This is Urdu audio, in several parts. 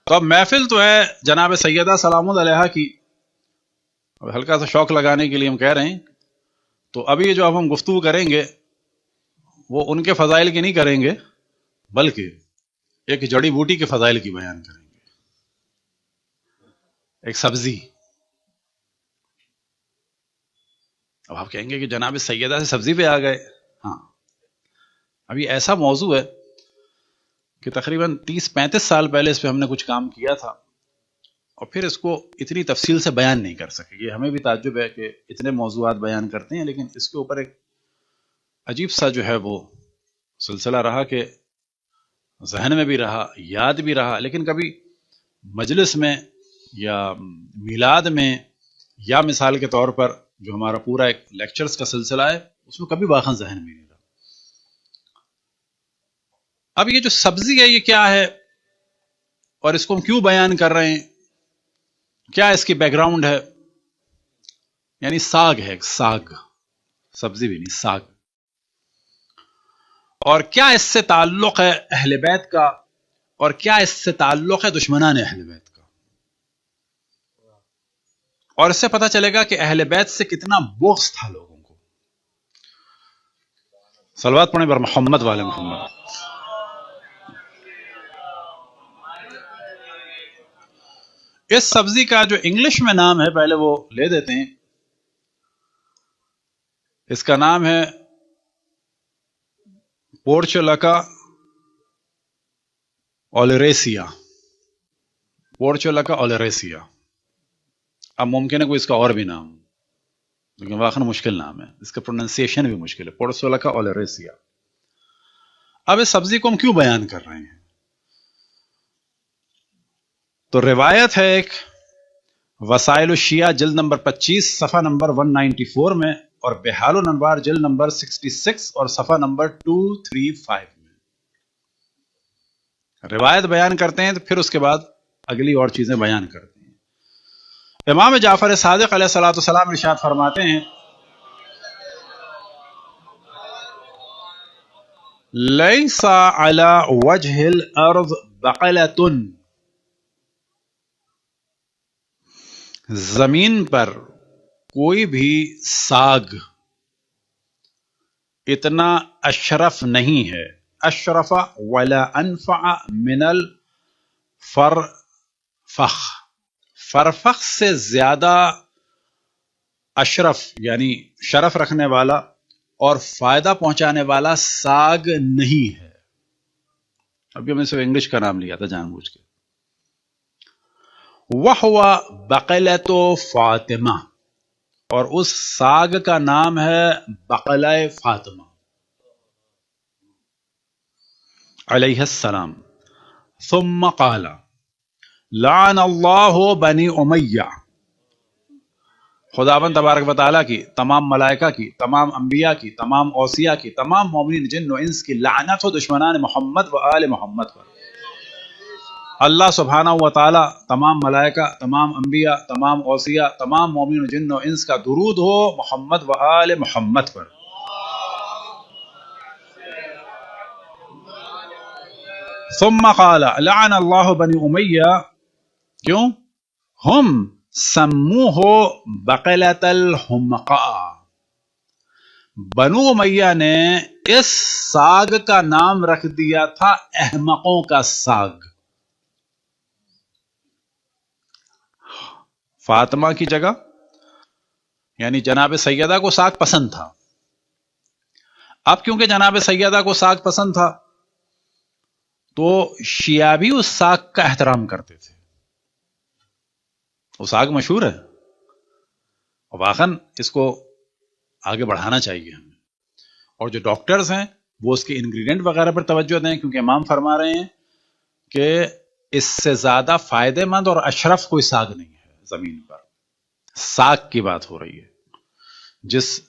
تو اب محفل تو ہے جناب سیدہ سلام علیہا کی، ہلکا سا شوق لگانے کے لیے ہم کہہ رہے ہیں. تو ابھی جو اب ہم گفتگو کریں گے وہ ان کے فضائل کی نہیں کریں گے، بلکہ ایک جڑی بوٹی کے فضائل کی بیان کریں گے. ایک سبزی. اب آپ کہیں گے کہ جناب سیدہ سے سبزی پہ آ گئے. ہاں، ابھی ایسا موضوع ہے کہ تقریباً 30-35 سال پہلے اس پہ ہم نے کچھ کام کیا تھا، اور پھر اس کو اتنی تفصیل سے بیان نہیں کر سکے. یہ ہمیں بھی تعجب ہے کہ اتنے موضوعات بیان کرتے ہیں، لیکن اس کے اوپر ایک عجیب سا جو ہے وہ سلسلہ رہا کہ ذہن میں بھی رہا، یاد بھی رہا، لیکن کبھی مجلس میں یا میلاد میں یا مثال کے طور پر جو ہمارا پورا ایک لیکچرز کا سلسلہ ہے اس میں کبھی واقعا ذہن میں نہیں رہا. اب یہ جو سبزی ہے یہ کیا ہے اور اس کو ہم کیوں بیان کر رہے ہیں، کیا اس کی بیک گراؤنڈ ہے؟ یعنی ساگ ہے، ساگ، سبزی بھی نہیں، ساگ. اور کیا اس سے تعلق ہے اہل بیت کا، اور کیا اس سے تعلق ہے دشمنان اہل بیت کا. اور اس سے پتہ چلے گا کہ اہل بیت سے کتنا بغض تھا لوگوں کو. صلوات پڑھیں بر محمد والے محمد. اس سبزی کا جو انگلش میں نام ہے پہلے وہ لے دیتے ہیں. اس کا نام ہے پورچولاکا اولیریسیا. پورچولاکا اولیریسیا. اب ممکن ہے کوئی اس کا اور بھی نام، لیکن واقعا مشکل نام ہے، اس کا پروننسیشن بھی مشکل ہے، پورچولاکا اولیریسیا. اب اس سبزی کو ہم کیوں بیان کر رہے ہیں؟ تو روایت ہے ایک وسائل الشیعہ جلد نمبر 25 صفحہ نمبر 194 میں، اور بحال الانوار جلد نمبر 66 اور صفحہ نمبر 235 میں روایت بیان کرتے ہیں. تو پھر اس کے بعد اگلی اور چیزیں بیان کرتے ہیں. امام جعفر صادق علیہ الصلوۃ والسلام ارشاد فرماتے ہیں، لیس علی وجہ الارض بقلۃ، زمین پر کوئی بھی ساگ اتنا اشرف نہیں ہے، اشرف ولا انفع من الفرفخ، فرفخ سے زیادہ اشرف یعنی شرف رکھنے والا اور فائدہ پہنچانے والا ساگ نہیں ہے. ابھی ہم نے صرف انگلش کا نام لیا تھا جان بوجھ کے. وَهُوَ بَقَلَةُ فاطمہ، اور اس ساگ کا نام ہے بقلہ فاطمہ علیہ السلام. ثم قال لعن اللہ بنی امیہ، خداوند تبارک و تعالیٰ کی، تمام ملائکہ کی، تمام انبیاء کی، تمام اوصیاء کی، تمام مومنین جن و انس کی لعنت ہو دشمنان محمد و آل محمد پر. اللہ سبحانہ و تعالیٰ، تمام ملائکہ، تمام انبیاء، تمام اوصیاء، تمام مومنین جن و انس کا درود ہو محمد و آل محمد پر. ثم قال لعن اللہ بنی امیہ، کیوں؟ ہم سموہ بقلۃ الحمقاء، بنو امیہ نے اس ساگ کا نام رکھ دیا تھا احمقوں کا ساگ. فاطمہ کی جگہ یعنی جناب سیدہ کو ساگ پسند تھا. اب کیونکہ جناب سیدہ کو ساگ پسند تھا تو شیعہ بھی اس ساگ کا احترام کرتے تھے. وہ ساگ مشہور ہے اور واقعاً اس کو آگے بڑھانا چاہیے ہمیں. اور جو ڈاکٹرز ہیں وہ اس کے انگریڈینٹ وغیرہ پر توجہ دیں، کیونکہ امام فرما رہے ہیں کہ اس سے زیادہ فائدہ مند اور اشرف کوئی ساگ نہیں ہے زمین پر. ساگ کی بات ہو رہی ہے جس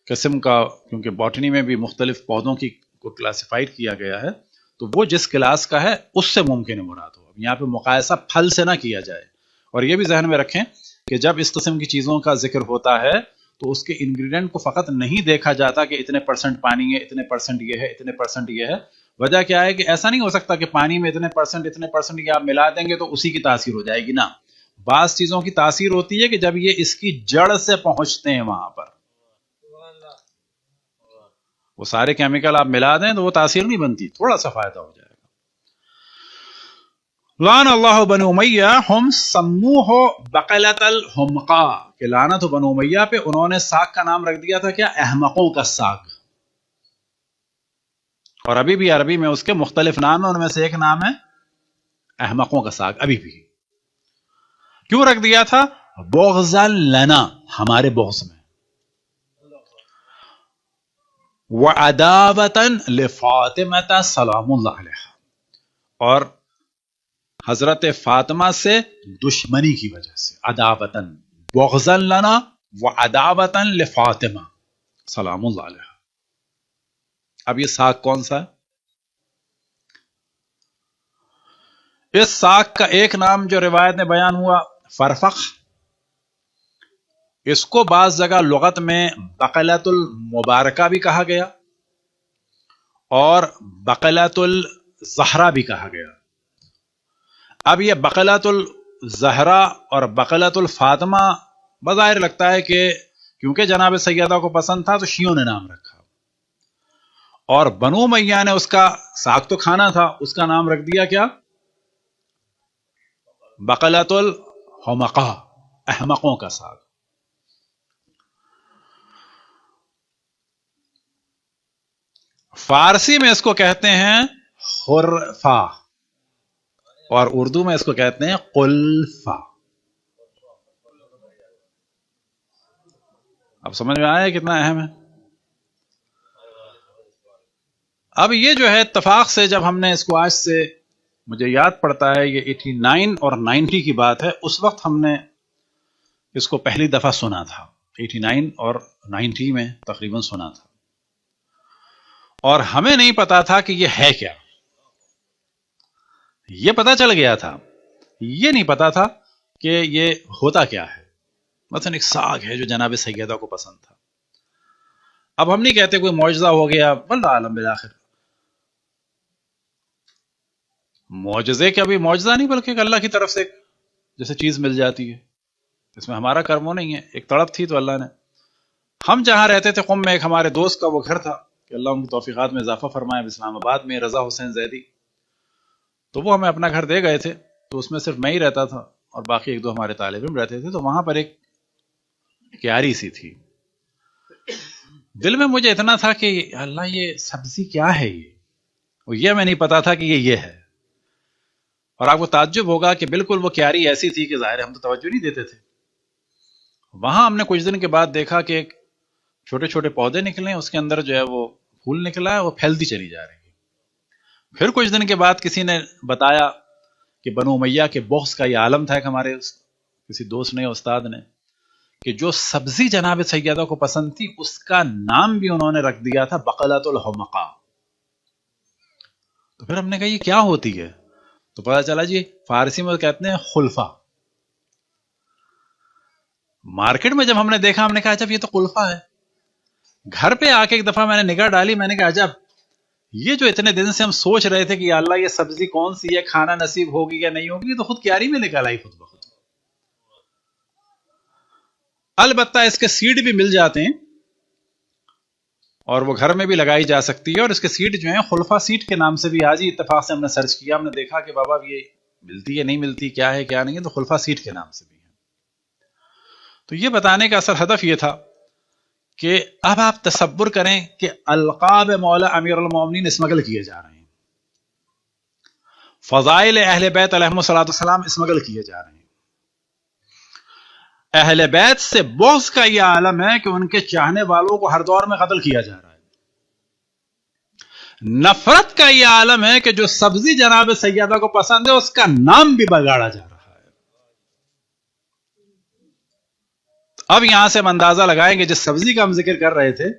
قسم کا، کیونکہ باٹنی میں بھی مختلف پودوں کی کو کلاسیفائڈ کیا گیا ہے، تو وہ جس کلاس کا ہے اس سے ممکن ہے مراد ہو. یہاں پہ مقایسہ پھل سے نہ کیا جائے. اور یہ بھی ذہن میں رکھیں کہ جب اس قسم کی چیزوں کا ذکر ہوتا ہے تو اس کے انگریڈینٹ کو فقط نہیں دیکھا جاتا کہ اتنے پرسنٹ پانی ہے، اتنے پرسنٹ یہ ہے، اتنے پرسنٹ یہ ہے، وجہ کیا ہے کہ ایسا نہیں ہو سکتا کہ پانی میں اتنے پرسنٹ یہ آپ ملا دیں گے تو اسی کی تاثیر ہو جائے گی. نا، بعض چیزوں کی تاثیر ہوتی ہے کہ جب یہ اس کی جڑ سے پہنچتے ہیں وہاں پر، وہ سارے کیمیکل آپ ملا دیں تو وہ تاثیر نہیں بنتی، تھوڑا سا فائدہ ہو جائے گا. لعن اللہ بنو امیہ ہم سموہ بقلۃ الحمقاء، کہ لعنت ہو بنو امیہ پہ، انہوں نے ساگ کا نام رکھ دیا تھا کیا؟ احمقوں کا ساگ. اور ابھی بھی عربی میں اس کے مختلف نام ہیں، ان میں سے ایک نام ہے احمقوں کا ساگ. ابھی بھی کیوں رکھ دیا تھا؟ بغضا لنا، ہمارے بغض میں، وعداوة لفاطمہ سلام اللہ علیہا، اور حضرت فاطمہ سے دشمنی کی وجہ سے. عداوتن، بغضا لنا وعداوة لفاطمہ سلام اللہ علیہا. اب یہ ساگ کون سا ہے؟ اس ساگ کا ایک نام جو روایت میں بیان ہوا فرفق، اس کو بعض جگہ لغت میں بقلۃ المبارکہ بھی کہا گیا اور بقلۃ الزہرا بھی کہا گیا. اب یہ بقلۃ الزہرا اور بقلۃ الفاطمہ بظاہر لگتا ہے کہ کیونکہ جناب سیدہ کو پسند تھا تو شیعوں نے نام رکھا، اور بنو امیہ نے اس کا ساگ تو کھانا تھا، اس کا نام رکھ دیا کیا؟ بقلۃ الحمقاء، احمقوں کا ساگ. فارسی میں اس کو کہتے ہیں خرفہ، اور اردو میں اس کو کہتے ہیں قلفہ. اب سمجھ میں آیا کتنا اہم ہے؟ اب یہ جو ہے اتفاق سے جب ہم نے اس کو، آج سے مجھے یاد پڑتا ہے یہ 89 اور 90 کی بات ہے، اس وقت ہم نے اس کو پہلی دفعہ سنا تھا. 89 اور 90 میں تقریباً سنا تھا، اور ہمیں نہیں پتا تھا کہ یہ ہے کیا. یہ پتا چل گیا تھا، یہ نہیں پتا تھا کہ یہ ہوتا کیا ہے. مثلا ایک ساگ ہے جو جناب سیدہ کو پسند تھا. اب ہم نہیں کہتے کوئی معجزہ ہو گیا، واللہ عالم بالآخر. معجزے کے ابھی معجزہ نہیں بلکہ ایک اللہ کی طرف سے جیسے چیز مل جاتی ہے، اس میں ہمارا کرم نہیں ہے. ایک تڑپ تھی تو اللہ نے، ہم جہاں رہتے تھے قم میں، ایک ہمارے دوست کا وہ گھر تھا کہ اللہ ان کی توفیقات میں اضافہ فرمائے، اسلام آباد میں، رضا حسین زیدی. تو وہ ہمیں اپنا گھر دے گئے تھے، تو اس میں صرف میں ہی رہتا تھا اور باقی ایک دو ہمارے طالب علم رہتے تھے. تو وہاں پر ایک کیاری سی تھی. دل میں مجھے اتنا تھا کہ اللہ یہ سبزی کیا ہے، یہ میں نہیں پتا تھا کہ یہ ہے. اور آپ کو تعجب ہوگا کہ بالکل وہ کیاری ایسی تھی کہ ظاہر ہم تو توجہ نہیں دیتے تھے. وہاں ہم نے کچھ دن کے بعد دیکھا کہ ایک چھوٹے چھوٹے پودے نکلے، اس کے اندر جو ہے وہ پھول نکلا ہے، وہ پھیلتی چلی جا رہی ہے. پھر کچھ دن کے بعد کسی نے بتایا کہ بنو امیہ کے بغض کا یہ عالم تھا، ایک ہمارے کسی دوست نے، استاد نے، کہ جو سبزی جناب سیدہ کو پسند تھی اس کا نام بھی انہوں نے رکھ دیا تھا بقلۃ الحمقاء. تو پھر ہم نے کہا یہ کیا ہوتی ہے؟ تو پتا چلا جی فارسی میں کہتے ہیں خلفہ. مارکیٹ میں جب ہم نے دیکھا ہم نے کہا جب یہ تو خلفہ ہے. گھر پہ آ کے ایک دفعہ میں نے نگاہ ڈالی، میں نے کہا عجب، یہ جو اتنے دن سے ہم سوچ رہے تھے کہ یا اللہ یہ سبزی کون سی ہے، کھانا نصیب ہوگی یا نہیں ہوگی، یہ تو خود کیاری میں نکل آئی خود بخود. البتہ اس کے سیڈ بھی مل جاتے ہیں اور وہ گھر میں بھی لگائی جا سکتی ہے، اور اس کے سیڈ جو ہیں خلفہ سیڈ کے نام سے بھی آج ہی اتفاق سے ہم نے سرچ کیا، ہم نے دیکھا کہ بابا یہ ملتی ہے نہیں ملتی، کیا ہے کیا نہیں ہے، تو خلفہ سیڈ کے نام سے بھی ہے. تو یہ بتانے کا اصل ہدف یہ تھا کہ اب آپ تصور کریں کہ القاب مولا امیر المومنین اسمگل کیے جا رہے ہیں، فضائل اہل بیت علیہم السلام اسمگل کیے جا رہے ہیں. اہل بیت سے بغض کا یہ عالم ہے کہ ان کے چاہنے والوں کو ہر دور میں قتل کیا جا رہا ہے. نفرت کا یہ عالم ہے کہ جو سبزی جناب سیدہ کو پسند ہے اس کا نام بھی بگاڑا جا رہا ہے. اب یہاں سے ہم اندازہ لگائیں گے جس سبزی کا ہم ذکر کر رہے تھے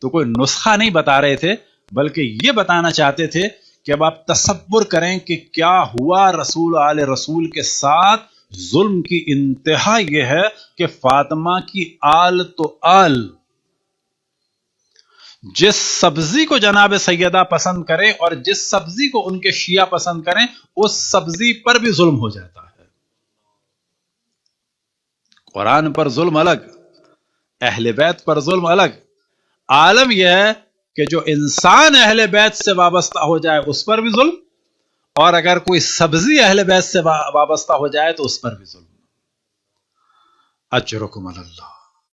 تو کوئی نسخہ نہیں بتا رہے تھے، بلکہ یہ بتانا چاہتے تھے کہ اب آپ تصور کریں کہ کیا ہوا رسول آل رسول کے ساتھ. ظلم کی انتہا یہ ہے کہ فاطمہ کی آل تو آل جس سبزی کو جناب سیدہ پسند کریں اور جس سبزی کو ان کے شیعہ پسند کریں اس سبزی پر بھی ظلم ہو جاتا ہے. قرآن پر ظلم الگ، اہل بیت پر ظلم الگ. عالم یہ ہے کہ جو انسان اہل بیت سے وابستہ ہو جائے اس پر بھی ظلم، اور اگر کوئی سبزی اہل بیت سے وابستہ ہو جائے تو اس پر بھی ظلم. اجرکم علی اللہ.